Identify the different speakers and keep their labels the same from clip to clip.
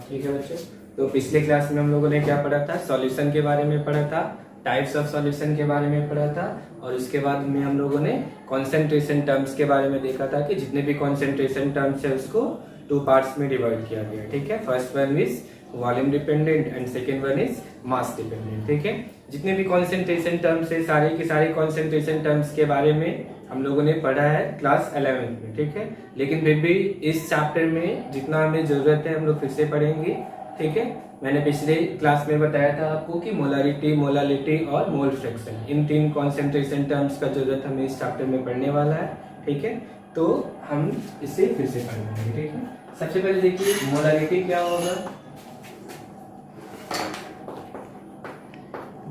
Speaker 1: ठीक है बच्चों, तो पिछले क्लास में हम लोगों ने क्या पढ़ा था, सॉल्यूशन के बारे में पढ़ा था, टाइप्स ऑफ सॉल्यूशन के बारे में पढ़ा था, और उसके बाद में हम लोगों ने कॉन्सेंट्रेशन टर्म्स के बारे में देखा था कि जितने भी कॉन्सेंट्रेशन टर्म्स है उसको टू पार्ट्स में डिवाइड किया गया। ठीक है, first one is volume dependent and second one is mass dependent. ठीक है, जितने भी कॉन्सेंट्रेशन टर्म्स है सारे के सारे कॉन्सेंट्रेशन टर्म्स के बारे में हम लोगों ने पढ़ा है क्लास 11th में। ठीक है, लेकिन फिर भी इस चैप्टर में जितना हमें जरूरत है हम लोग फिर से पढ़ेंगे। ठीक है, मैंने पिछले क्लास में बताया था आपको कि मोलारिटी, मोलालिटी और मोल फ्रैक्शन, इन तीन कॉन्सेंट्रेशन टर्म्स का जरूरत हमें इस चैप्टर में पढ़ने वाला है। ठीक है, तो हम इसे फिर से पढ़ेंगे। ठीक है, सबसे पहले देखिए मोलारिटी क्या होगा।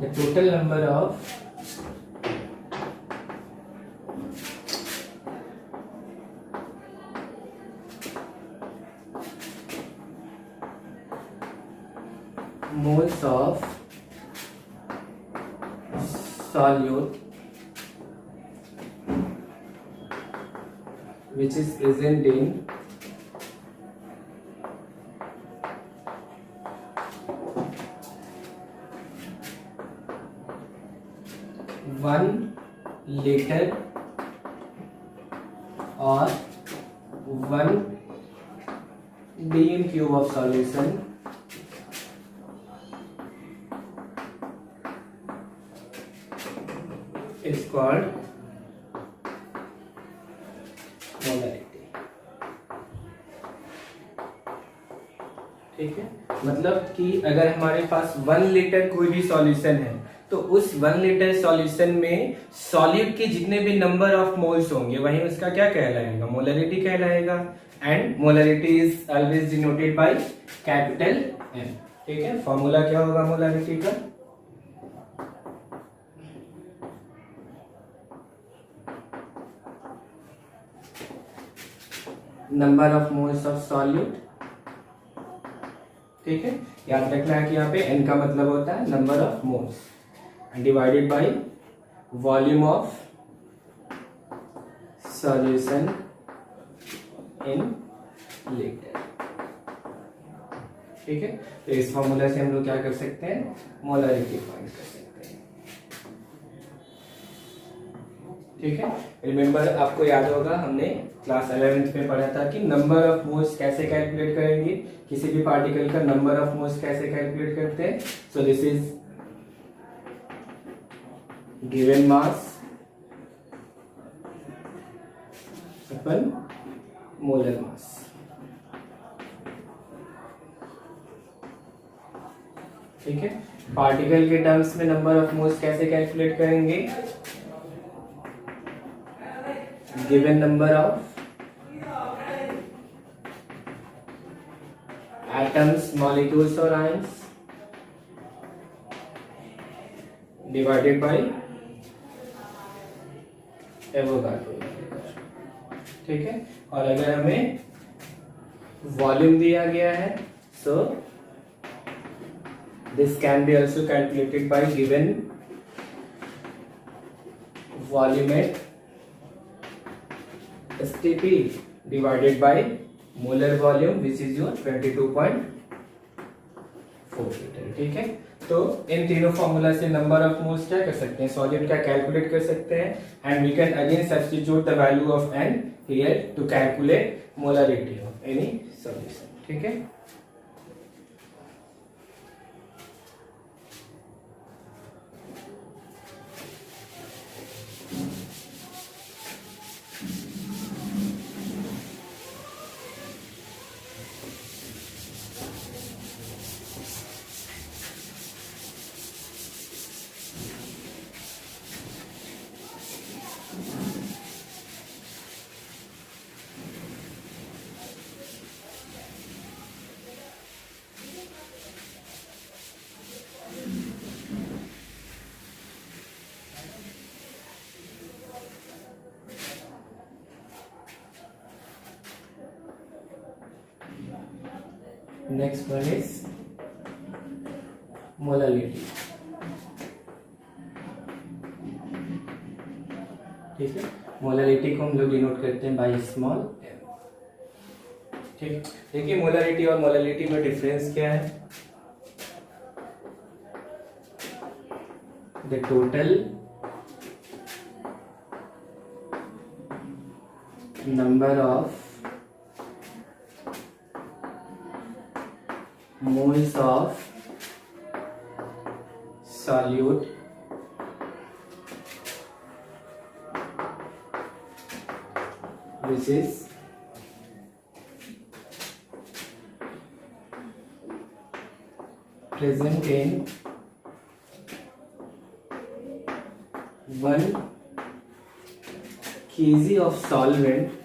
Speaker 1: The total number of moles of solute which is present in one liter or 1 dm cube of solution is called molarity। ठीक है, मतलब कि अगर हमारे पास 1 लीटर कोई भी सॉल्यूशन है तो उस 1 लीटर सॉल्यूशन में सॉल्यूट के जितने भी नंबर ऑफ मोल्स होंगे वही उसका क्या कहलाएगा, मोलरिटी कहलाएगा। And molarity is always denoted by capital M। ठीक है, फॉर्मूला क्या होगा मोलरिटी का, number of moles of solute. ठीक है, याद रखना है कि यहाँ पे n का मतलब होता है number of moles and divided by volume of solution in litre. ठीक है, तो इस फॉर्मूला से हम लोग क्या कर सकते हैं, मोलरिटी फाइंड कर सकते हैं। ठीक है, रिमेंबर आपको याद होगा हमने क्लास 11th में पढ़ा था कि नंबर ऑफ मोल्स कैसे कैलकुलेट करेंगे, किसी भी पार्टिकल का नंबर ऑफ मोल्स कैसे कैलकुलेट करते हैं। सो this is given mass upon molar मास। ठीक है, पार्टिकल के टर्म्स में नंबर ऑफ मोल्स कैसे कैलकुलेट करेंगे, given number of atoms, molecules or ions divided by Avogadro. ठीक है, और अगर हमें वॉल्यूम दिया गया है so this can be also calculated by given volume at STP divided by molar volume which is your 22.4 litre. ठीक है, तो इन तीनों फॉर्मूला से नंबर ऑफ मोल्स क्या कर सकते हैं, सॉल्यूट का कैलकुलेट कर सकते हैं and we can again substitute the value of n here to calculate molarity of any solution. ठीक है, नेक्स्ट वन इज मोलालिटी। ठीक है, मोलालिटी को हम लोग डिनोट करते हैं बाय स्मॉल m। ठीक, देखिए मोलरिटी और मोलैलिटी में डिफरेंस क्या है। The total number of moles of solute which is present in 1 kg of solvent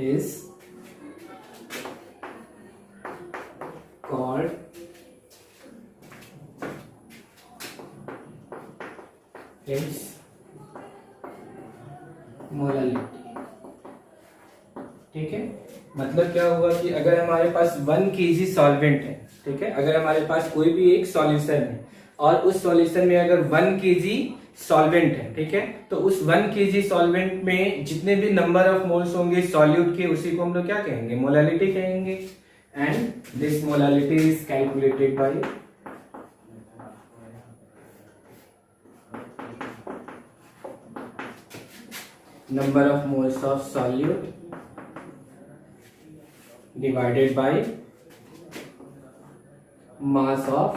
Speaker 1: is called its molality. ठीक है, मतलब क्या हुआ कि अगर हमारे पास 1 kg सॉल्वेंट है, ठीक है, अगर हमारे पास कोई भी एक सॉल्यूशन है और उस सॉल्यूशन में अगर 1 kg सॉल्वेंट है, ठीक है, तो उस 1 kg सॉल्वेंट में जितने भी नंबर ऑफ मोल्स होंगे सॉल्यूट के, उसी को हम लोग क्या कहेंगे, मोलैलिटी कहेंगे। And this molality is calculated by number of moles of solute divided by mass of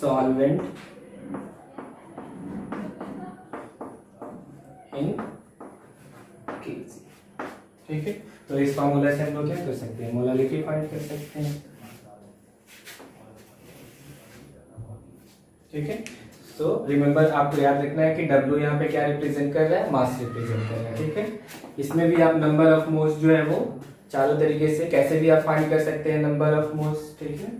Speaker 1: solvent in kg। ठीक है, तो इस फॉर्मूला से हम लोग क्या कर सकते हैं, मोलैलिटी फाइंड कर सकते हैं। ठीक है, तो रिमेंबर आपको याद रखना है कि W यहाँ पे क्या रिप्रेजेंट कर रहा है, मास रिप्रेजेंट कर रहा है। ठीक है, इसमें भी आप नंबर ऑफ मोल्स जो है वो चारों तरीके से कैसे भी आप फाइंड कर सकते हैं नंबर ऑफ मोल्स। ठीक है,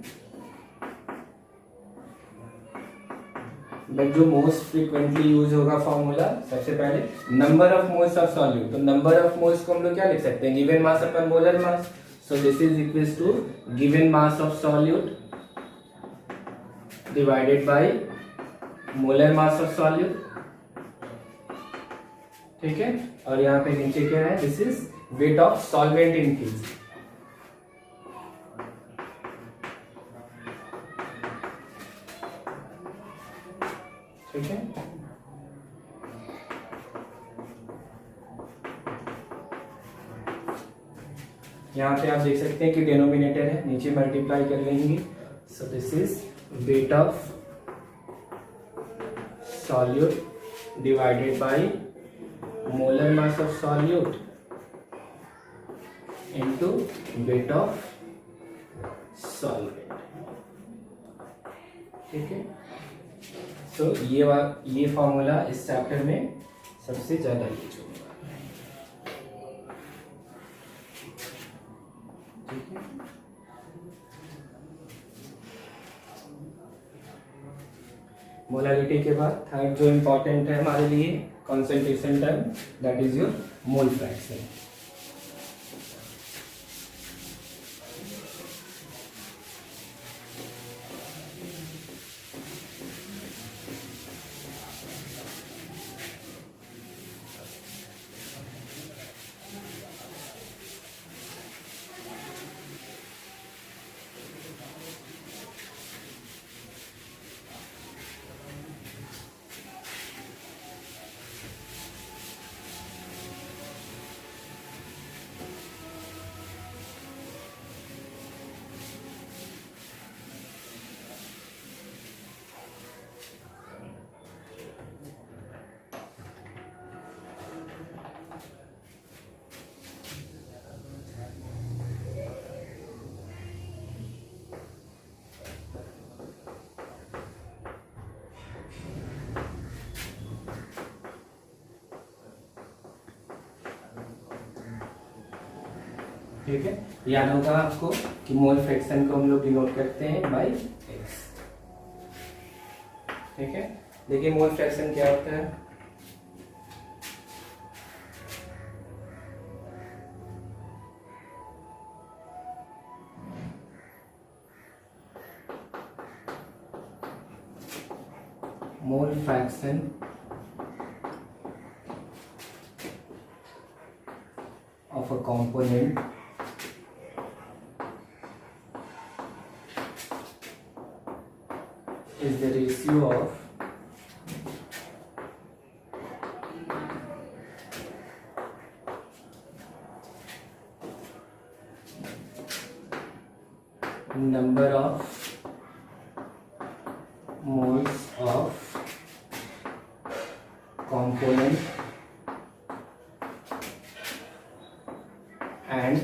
Speaker 1: बट जो मोस्ट फ्रीक्वेंटली यूज होगा फॉर्मूला, सबसे पहले number of moles of solute, तो नंबर ऑफ मोल्स को हम लोग क्या लिख सकते हैं, given mass upon molar mass. So this is equals to given mass of solute divided by molar mass of solute. ठीक है, और यहाँ पे नीचे क्या है, this is weight of solvent in kg. ठीक है, यहाँ पे आप देख सकते हैं कि डिनोमिनेटर है, नीचे मल्टीप्लाई कर लेंगे। सो this is weight of solute divided by molar mass of solute into weight of solvent। ठीक है, तो ये फॉर्मूला इस चैप्टर में सबसे ज्यादा यूज होगा। ठीक है, मोलैलिटी के बाद थर्ड जो इंपॉर्टेंट है हमारे लिए, concentration term, that is your mole fraction. ठीक है, याद होगा आपको कि मोल फ्रैक्शन को हम लोग डिनोट करते हैं बाय एक्स। ठीक है, देखिए मोल फ्रैक्शन क्या होता है, mole fraction of a component is the ratio of number of moles of component and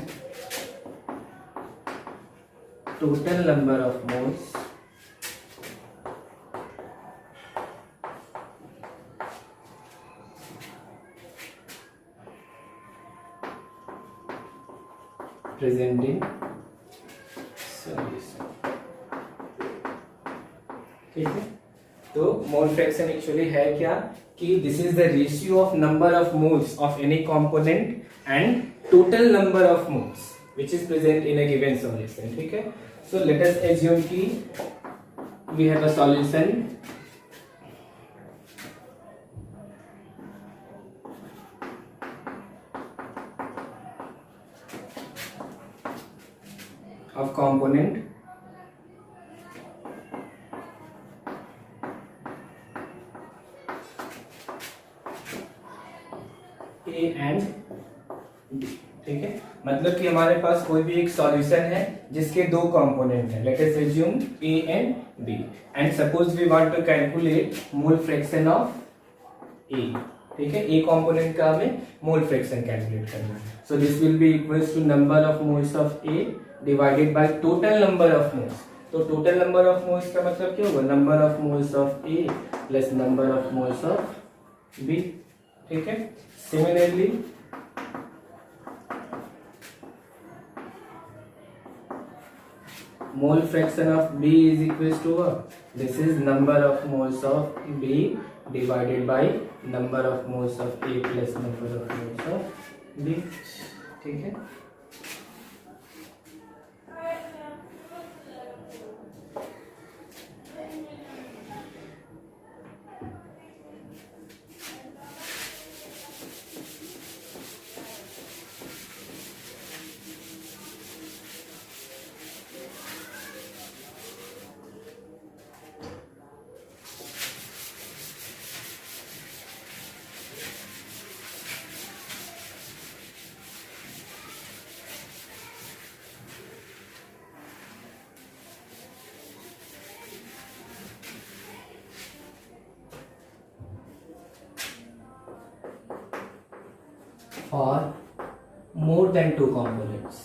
Speaker 1: total number of moles present in solution. ठीक है, तो मोल फ्रैक्शन एक्चुअली है क्या कि this is the ratio of number of moles of any component and total number of moles which is present in a given solution. ठीक है, so let us assume कि we have a solution of component A and B. ठीक है, मतलब कि हमारे पास कोई भी एक सॉल्यूशन है जिसके दो कंपोनेंट हैं. Let us assume A and B and suppose we want to calculate mole fraction of A. ठीक है, A कंपोनेंट का हमें मोल फ्रैक्शन कैलकुलेट करना है. So this will be equals to number of moles of A divided by total number of moles. तो total number of moles का मतलब क्या होगा, number of moles of A plus number of moles of B. ठीक है, similarly mole fraction of B is equals to what? This is number of moles of B divided by number of moles of A plus number of moles of B. ठीक है, for more than two components.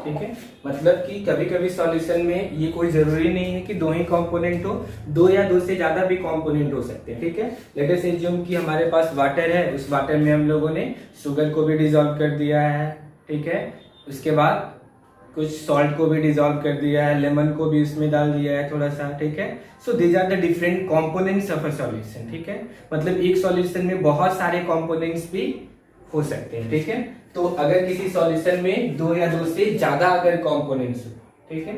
Speaker 1: ठीक है, मतलब कि कभी कभी solution में ये कोई जरूरी नहीं है कि दो ही कंपोनेंट हो, दो या दो से ज्यादा भी कंपोनेंट हो सकते हैं. ठीक है, लेट अस अज्यूम कि हमारे पास वाटर है, उस वाटर में हम लोगों ने शुगर को भी डिसॉल्व कर दिया है. ठीक है, उसके बाद कुछ सॉल्ट को भी डिसॉल्व कर दिया है, लेमन को भी उसमें डाल दिया है थोड़ा सा. ठीक है, so these are the different components of a solution. ठीक है, मतलब एक सॉल्यूशन में बहुत सारे कंपोनेंट्स भी हो सकते हैं. ठीक है, तो अगर किसी सॉल्यूशन में दो या दो से ज्यादा अगर कंपोनेंट्स हो, ठीक है,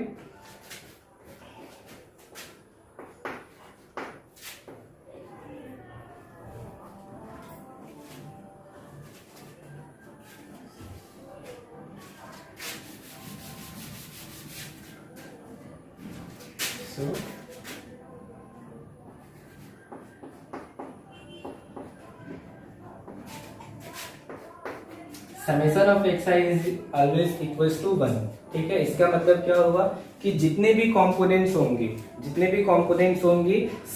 Speaker 1: so summation of xi is always equals to 1. ठीक है, इसका मतलब क्या हुआ कि जितने भी कंपोनेंट्स होंगे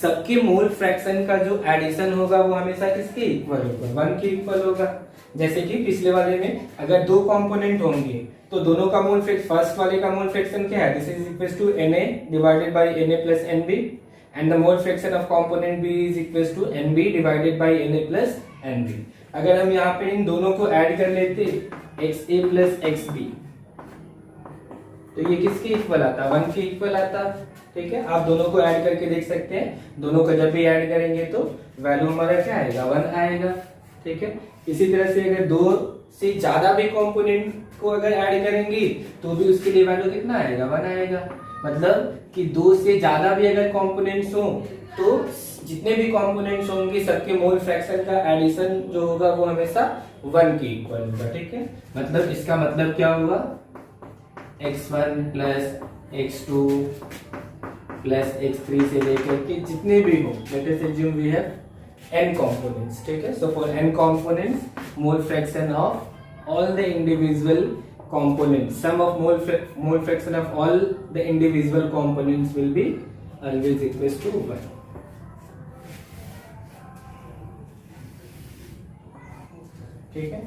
Speaker 1: सबके मोल फ्रैक्शन का जो एडिशन होगा वो हमेशा किसके इक्वल होगा, 1 के इक्वल होगा. जैसे कि पिछले वाले में अगर दो कंपोनेंट होंगे तो दोनों का मोल फ्रैक्शन, फर्स्ट वाले का मोल फ्रैक्शन क्या है, this is equals to Na divided by Na plus Nb and the mole fraction of component B is equals to Nb divided by Na plus Nb. अगर हम यहाँ पे इन दोनों को ऐड कर लेते XA प्लस XB तो ये किसके इक्वल आता, 1 के इक्वल आता. ठीक है, आप दोनों को ऐड करके देख सकते हैं, दोनों को जब भी ऐड करेंगे तो वैल्यू हमारा क्या आएगा, 1 आएगा. ठीक है, इसी तरह से अगर दो से ज्यादा भी कंपोनेंट को अगर ऐड करेंगे तो भी उसके लिए वैल्यू कितना आएगा, 1 आएगा। मतलब कि 2 से ज्यादा भी अगर कंपोनेंट्स हो तो जितने भी कंपोनेंट्स होंगे सबके मोल फ्रैक्शन का एडिशन जो होगा वो हमेशा 1 के इक्वल होगा। ठीक है, मतलब इसका मतलब क्या हुआ, x1 plus x2 plus x3 से लेकर के जितने भी हो, let us assume we have n components. ठीक है, so for n components mole fraction of all the individual components, sum of mole fraction of all the individual components will be always equals to 1. ठीक है,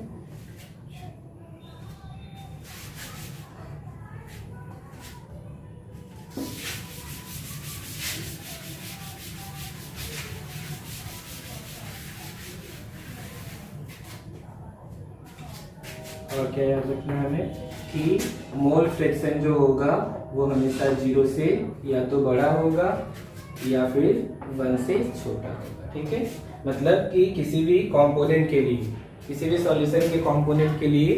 Speaker 1: और क्या याद रखना है हमें कि मोल फ्रैक्शन जो होगा वो हमेशा 0 से या तो बड़ा होगा या फिर 1 से छोटा होगा। ठीक है, मतलब कि किसी भी कंपोनेंट के लिए, किसी भी सॉल्यूशन के कंपोनेंट के लिए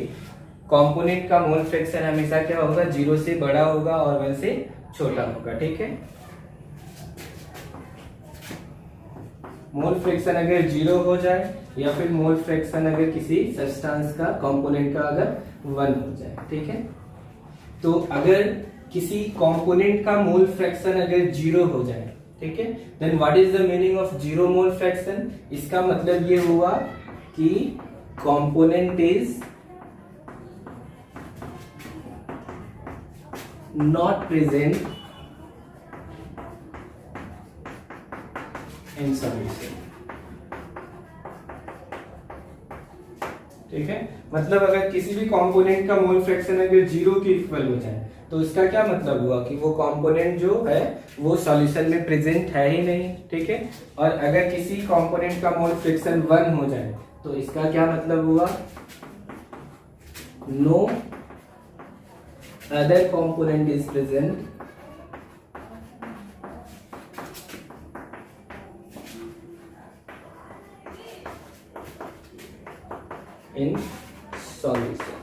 Speaker 1: कंपोनेंट का मोल फ्रैक्शन हमेशा क्या होगा, 0 से बड़ा होगा और 1 से छोटा होगा। ठीक है, मोल फ्रैक्शन अगर 0 हो जाए या फिर मोल फ्रैक्शन अगर किसी सब्सटेंस का कंपोनेंट का अगर 1 हो जाए। ठीक है, तो अगर किसी कंपोनेंट का मोल फ्रैक्शन अगर 0 हो जाए, ठीक है, then what is the meaning of 0 mole fraction? इसका मतलब ये हुआ कि component is not present in solution. ठीक है, मतलब अगर किसी भी कंपोनेंट का मोल फ्रैक्शन अगर 0 के इक्वल हो जाए तो इसका क्या मतलब हुआ कि वो कंपोनेंट जो है वो सॉल्यूशन में प्रेजेंट है ही नहीं। ठीक है, और अगर किसी कंपोनेंट का मोल फ्रैक्शन 1 हो जाए तो इसका क्या मतलब हुआ, no other component is present in solution.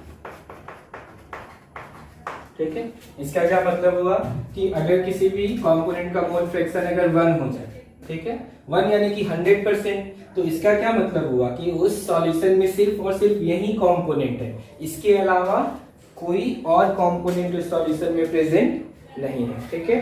Speaker 1: ठीक है, इसका क्या मतलब हुआ कि अगर किसी भी कंपोनेंट का मोल फ्रैक्शन अगर 1 हो जाए, ठीक है, 1 यानी कि 100%, तो इसका क्या मतलब हुआ कि उस सॉल्यूशन में सिर्फ और सिर्फ यही कंपोनेंट है, इसके अलावा कोई और कंपोनेंट उस सॉल्यूशन में प्रेजेंट नहीं है। ठीक है,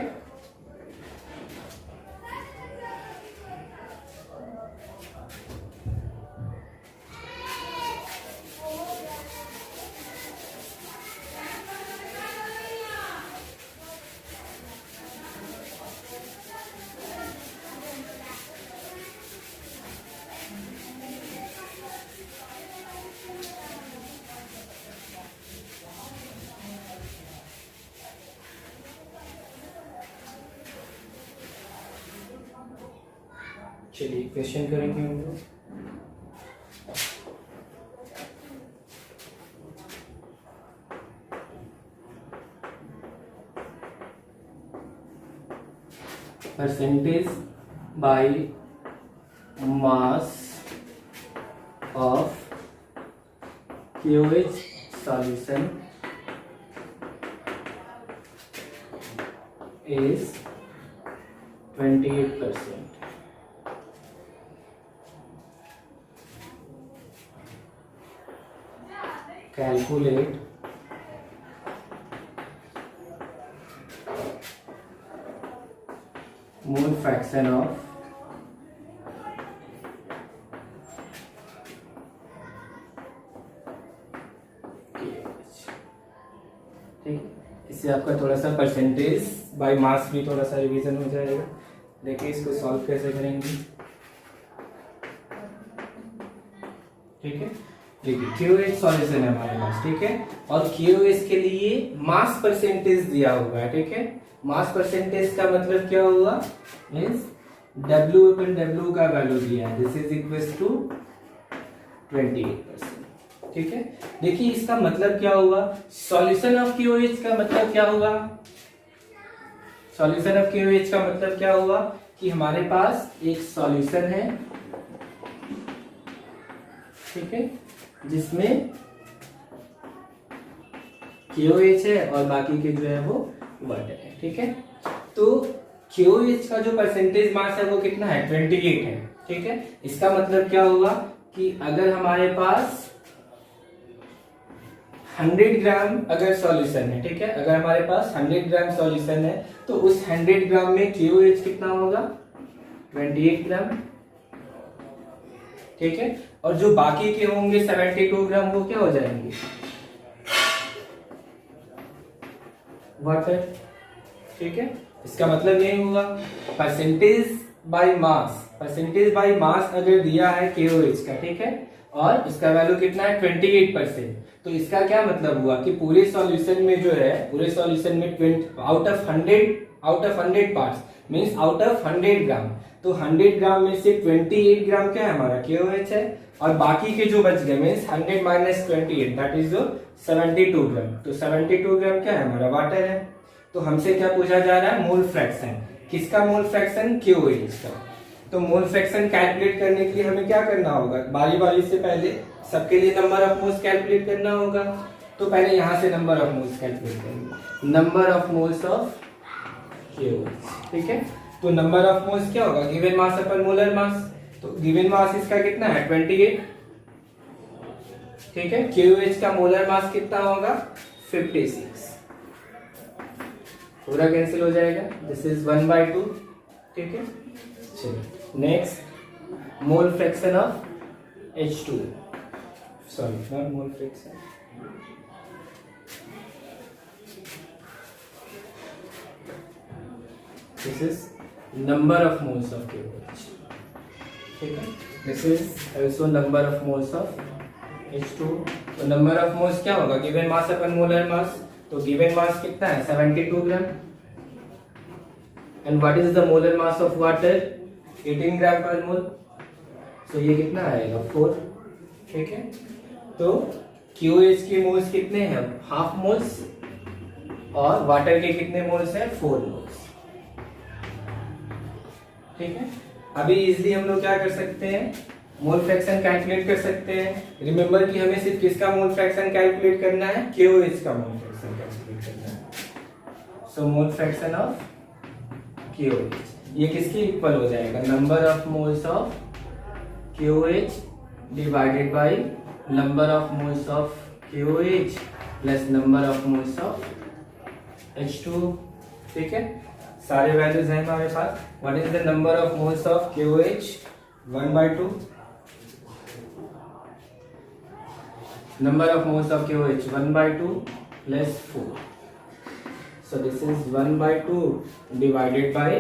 Speaker 1: चलिए क्वेश्चन करेंगे हम लोग। Percentage by mass of KOH solution is 28%. Calculate mole fraction of ठीक, इससे आपका थोड़ा सा परसेंटेज बाय मास भी थोड़ा सा रिवीजन हो जाएगा। देखिए इसको सॉल्व कैसे करेंगे। ठीक है, देखिए KOH सॉल्यूशन है हमारे पास। ठीक है, और KOH के लिए मास परसेंटेज दिया हुआ है। ठीक है, मास परसेंटेज का मतलब क्या हुआ, मींस W/W का वैल्यू दिया है, दिस इज इक्वल टू 28%। ठीक है, देखिए इसका मतलब क्या हुआ, सॉल्यूशन ऑफ KOH का मतलब क्या हुआ, सॉल्यूशन ऑफ KOH का मतलब क्या हुआ कि हमारे पास एक सॉल्यूशन है, ठीक है, जिसमें KOH है और बाकी के जो है वो वाटर है। ठीक है, तो KOH का जो परसेंटेज मास है वो कितना है, 28 है। ठीक है, इसका मतलब क्या हुआ कि अगर हमारे पास 100 ग्राम अगर सॉल्यूशन है, ठीक है, अगर हमारे पास 100 ग्राम सॉल्यूशन है तो उस 100 ग्राम में KOH कितना होगा, 28 ग्राम। ठीक है, और जो बाकी के होंगे 72 ग्राम वो क्या हो जाएंगे, वाटर। ठीक है, इसका मतलब ये हुआ percentage by mass, percentage by mass अगर दिया है KOH का, ठीक है, और इसका वैल्यू कितना है 28%, तो इसका क्या मतलब हुआ कि पूरे सॉल्यूशन में जो है, पूरे सॉल्यूशन में 20 out of 100 parts means out of 100 ग्राम, तो 100 ग्राम में से 28 ग्राम क्या है हमारा KOH है, और बाकी के जो बच गए मींस 100 माइनस 28 दैट इज 72 ग्राम, तो 72 ग्राम क्या है हमारा वाटर है। तो हमसे क्या पूछा जा रहा है, मोल फ्रैक्शन, किसका मोल फ्रैक्शन, KOH का। तो मोल फ्रैक्शन कैलकुलेट करने के लिए हमें क्या करना होगा, बारी बारी से पहले सबके लिए नंबर ऑफ मोल्स कैलकुलेट करना होगा। तो पहले यहां से नंबर ऑफ मोल्स कैलकुलेट करेंगे, number of moles of KOH। ठीक है, तो नंबर ऑफ मोल्स क्या होगा, गिवन मास अपन मोलर मास, तो गिवन मास इसका कितना है 28। ठीक है, KOH का मोलर मास कितना होगा 56, पूरा कैंसिल हो जाएगा, दिस इज 1/2। ठीक है, चलिए next, mole fraction of H2, sorry not mole fraction, this is number of moles of KOH। ठीक है, this is also number of moles of H2। तो नंबर ऑफ मोल्स क्या होगा, गिवन मास अपन मोलर मास, तो given mass कितना है 72 gram, and what is the molar mass of water 18 gram per mole, तो ये कितना आएगा 4। ठीक है, तो KOH के मोल्स कितने हैं, हाफ मोल्स, और वाटर के कितने मोल्स हैं 4 मोल्स। ठीक है, अभी इजीली हम लोग क्या कर सकते हैं, मोल फ्रैक्शन कैलकुलेट कर सकते हैं। रिमेंबर कि हमें सिर्फ किसका मोल फ्रैक्शन कैलकुलेट करना है, KOH का मोल फ्रैक्शन कैलकुलेट करना है। So mole fraction of KOH ये किसके इक्वल हो जाएगा, number of moles of KOH divided by number of moles of KOH plus number of moles of H2। ठीक है, सारे वैल्यूज हैं हमारे पास। What is the number of moles of KOH 1/2, number of moles of KOH 1/2 plus 4, so this is 1/2 divided by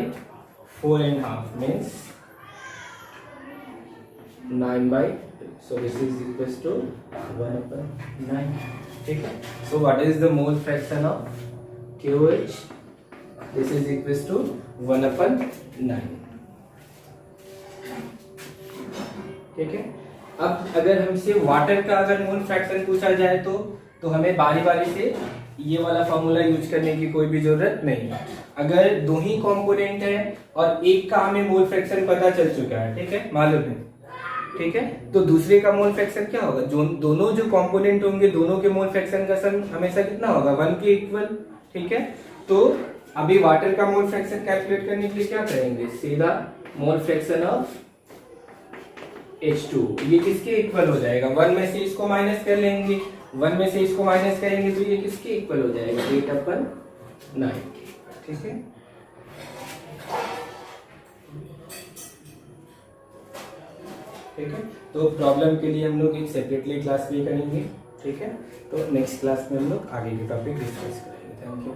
Speaker 1: 4.5 means 9/2, so this is equals to 1/9। ठीक है, so what is the mole fraction of KOH, this is equals to 1/9। ठीक है, अब अगर हमसे water का अगर mole fraction पूछा जाए तो हमें बारी बारी से ये वाला फॉर्मूला यूज करने की कोई भी जरूरत नहीं है। अगर दो ही कंपोनेंट है और एक का हमें मोल फ्रैक्शन पता चल चुका है, ठीक है, मालूम है, ठीक है, तो दूसरे का मोल फ्रैक्शन क्या होगा, जो दोनों जो कंपोनेंट होंगे दोनों के मोल फ्रैक्शन का सम हमेशा कितना होगा 1 के इक्वल। ठीक है, तो अभी वाटर का मोल फ्रैक्शन कैलकुलेट करने के लिए क्या करेंगे, सीधा मोल फ्रैक्शन ऑफ H2 ये किसके इक्वल हो जाएगा, 1 में से इसको माइनस कर लेंगे, 1 में से इसको माइनस करेंगे तो ये किसके इक्वल हो जाएगा 8/9। ठीक है, ठीक है, तो प्रॉब्लम के लिए हम लोग एक सेपरेटली क्लास भी करेंगे। ठीक है, तो नेक्स्ट क्लास में हम लोग आगे के टॉपिक डिस्कस करेंगे। Thank you.